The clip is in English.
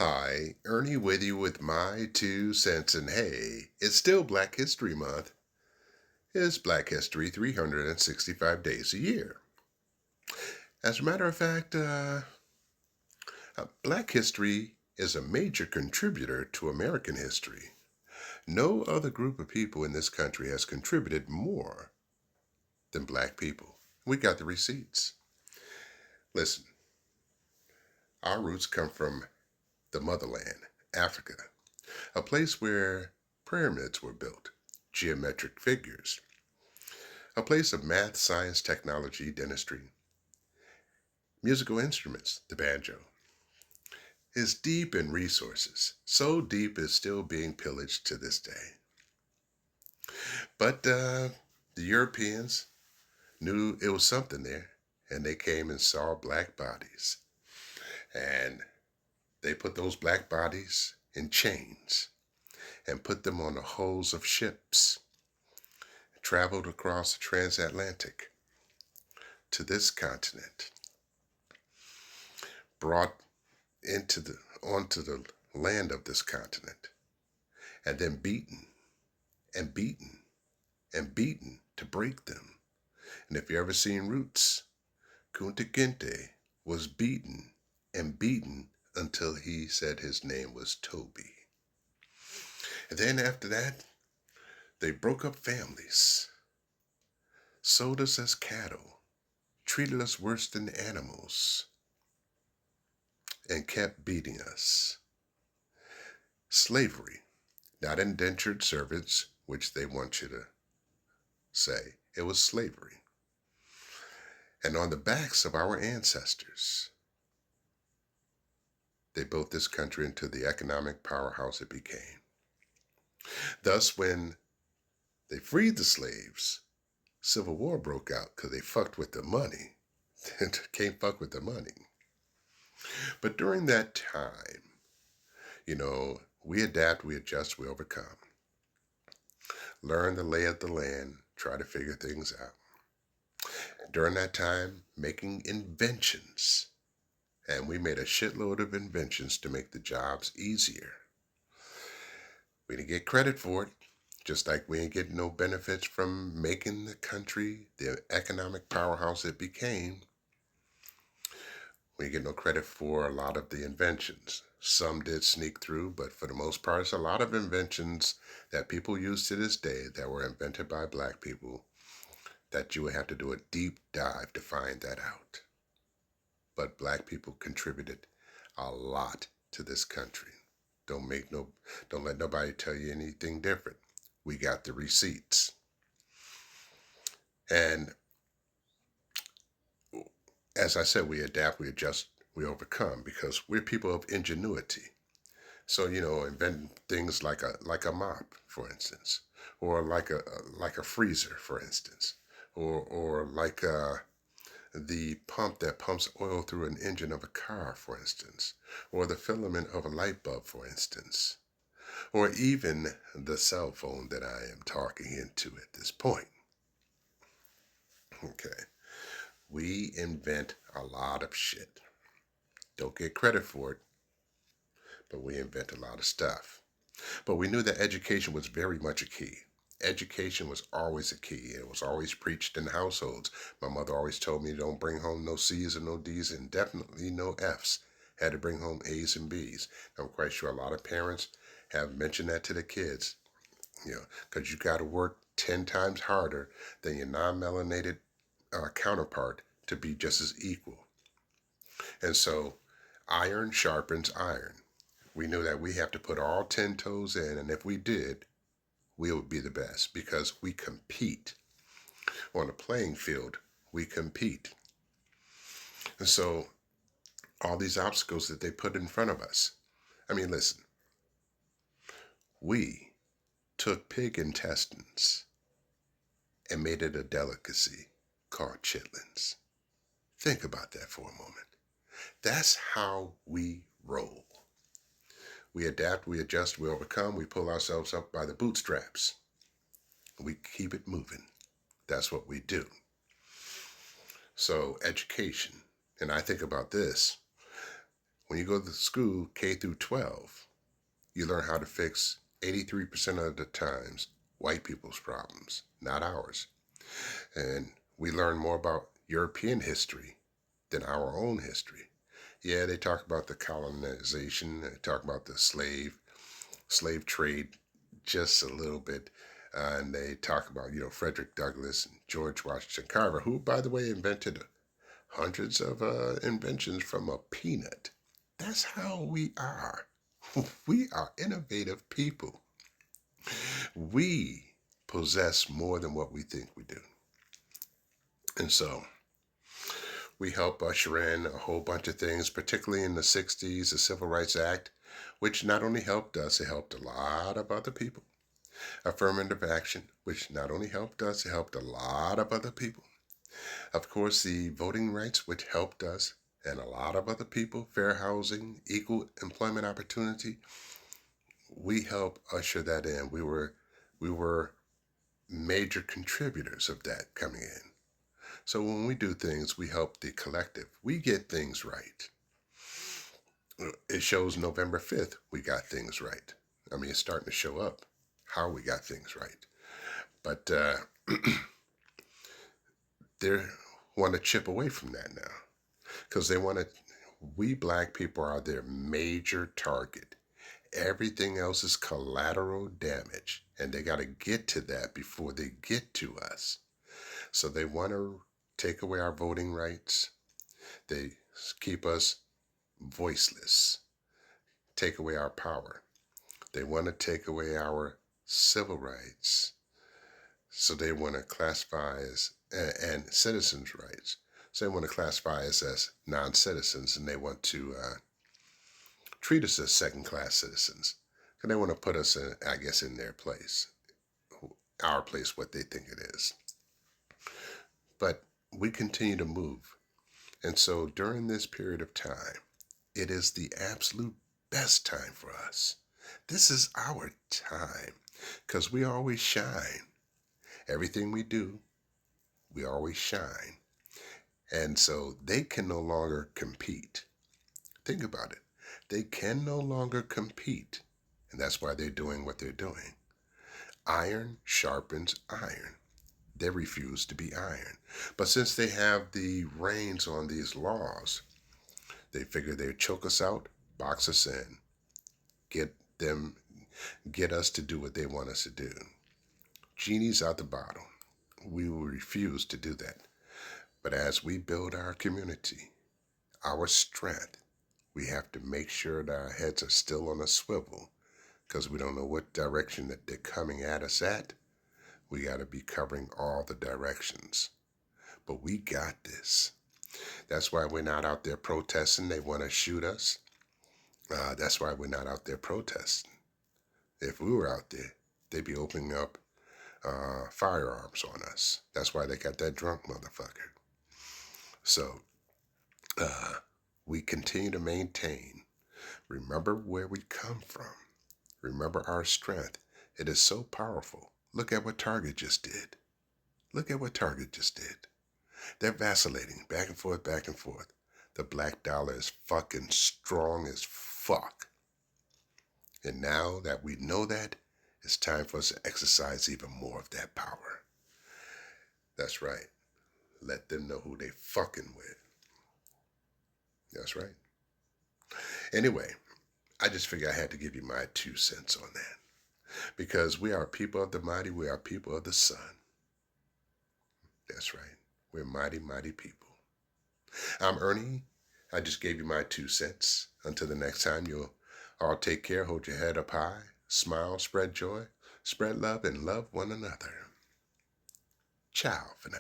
Hi, Ernie with you with my 2 cents. And hey, it's still Black History Month. It's Black History 365 days a year. As a matter of fact, Black history is a major contributor to American history. No other group of people in this country has contributed more than Black people. We got the receipts. Listen, our roots come from the motherland, Africa, a place where pyramids were built, geometric figures, a place of math, science, technology, dentistry, musical instruments, the banjo, is deep in resources. So deep it's still being pillaged to this day. But the Europeans knew it was something there, and they came and saw black bodies. And they put those black bodies in chains and put them on the hulls of ships, traveled across the transatlantic to this continent, brought into the onto the land of this continent, and then beaten and beaten and beaten to break them. And if you ever seen Roots, Kunta Kinte was beaten and beaten until he said his name was Toby. And then after that, they broke up families, sold us as cattle, treated us worse than animals, and kept beating us. Slavery, not indentured servants, which they want you to say. It was slavery. And on the backs of our ancestors, they built this country into the economic powerhouse it became. Thus, when they freed the slaves, Civil War broke out because they fucked with the money. Can't fuck with the money. But during that time, we adapt, we adjust, we overcome. Learn the lay of the land, try to figure things out. During that time, making inventions. And we made a shitload of inventions to make the jobs easier. We didn't get credit for it, just like we ain't getting no benefits from making the country the economic powerhouse it became. We didn't get no credit for a lot of the inventions. Some did sneak through, but for the most part, it's a lot of inventions that people use to this day that were invented by black people that you would have to do a deep dive to find that out. But black people contributed a lot to this country. Don't let nobody tell you anything different. We got the receipts. And as I said, we adapt, we adjust, we overcome because we're people of ingenuity. So, invent things like a mop, for instance, or like a freezer, for instance, or like the pump that pumps oil through an engine of a car, for instance, or the filament of a light bulb, for instance, or even the cell phone that I am talking into at this point. Okay. We invent a lot of shit. Don't get credit for it, but we invent a lot of stuff. But we knew that education was very much a key. Education was always a key. It was always preached in households. My mother always told me don't bring home no C's and no D's and definitely no F's. Had to bring home A's and B's. I'm quite sure a lot of parents have mentioned that to the kids, because you got to work 10 times harder than your non-melanated counterpart to be just as equal. And so iron sharpens iron. We knew that we have to put all 10 toes in, and if we did, we would be the best because we compete. On the playing field, we compete. And so all these obstacles that they put in front of us. I mean, listen, we took pig intestines and made it a delicacy called chitlins. Think about that for a moment. That's how we roll. We adapt, we adjust, we overcome, we pull ourselves up by the bootstraps. We keep it moving. That's what we do. So, education. And I think about this. when you go to school K through 12, you learn how to fix 83% of the times white people's problems, not ours. And we learn more about European history than our own history. Yeah, they talk about the colonization, they talk about the slave trade just a little bit. And they talk about, Frederick Douglass and George Washington Carver, who, by the way, invented hundreds of inventions from a peanut. That's how we are. We are innovative people. We possess more than what we think we do. And so we help usher in a whole bunch of things, particularly in the 60s, the Civil Rights Act, which not only helped us, it helped a lot of other people. Affirmative action, which not only helped us, it helped a lot of other people. Of course, the voting rights, which helped us and a lot of other people, fair housing, equal employment opportunity, we helped usher that in. We were major contributors of that coming in. So when we do things, we help the collective. We get things right. It shows November 5th, we got things right. I mean, it's starting to show up how we got things right. But they want to chip away from that now because we black people are their major target. Everything else is collateral damage, and they got to get to that before they get to us. So they want to take away our voting rights. They keep us voiceless, take away our power. They want to take away our civil rights. So they want to classify us and citizens' rights. So they want to classify us as non-citizens, and they want to treat us as second-class citizens. And they want to put us, I guess, in their place, our place, what they think it is. But we continue to move. And so during this period of time, it is the absolute best time for us. This is our time because we always shine. Everything we do, we always shine. And so they can no longer compete. Think about it. They can no longer compete. And that's why they're doing what they're doing. Iron sharpens iron. They refuse to be iron. But since they have the reins on these laws, they figure they'd choke us out, box us in, get us to do what they want us to do. Genie's out the bottle. We will refuse to do that. But as we build our community, our strength, we have to make sure that our heads are still on a swivel because we don't know what direction that they're coming at us at. We got to be covering all the directions. But we got this. That's why we're not out there protesting. They want to shoot us. That's why we're not out there protesting. If we were out there, they'd be opening up firearms on us. That's why they got that drunk motherfucker. So we continue to maintain. Remember where we come from. Remember our strength. It is so powerful. Look at what Target just did. Look at what Target just did. They're vacillating back and forth, back and forth. The black dollar is fucking strong as fuck. And now that we know that, it's time for us to exercise even more of that power. That's right. Let them know who they fucking with. That's right. Anyway, I just figured I had to give you my 2 cents on that. Because we are people of the mighty, we are people of the sun. That's right. We're mighty, mighty people. I'm Ernie. I just gave you my 2 cents. Until the next time, you'll all take care, hold your head up high, smile, spread joy, spread love, and love one another. Ciao for now.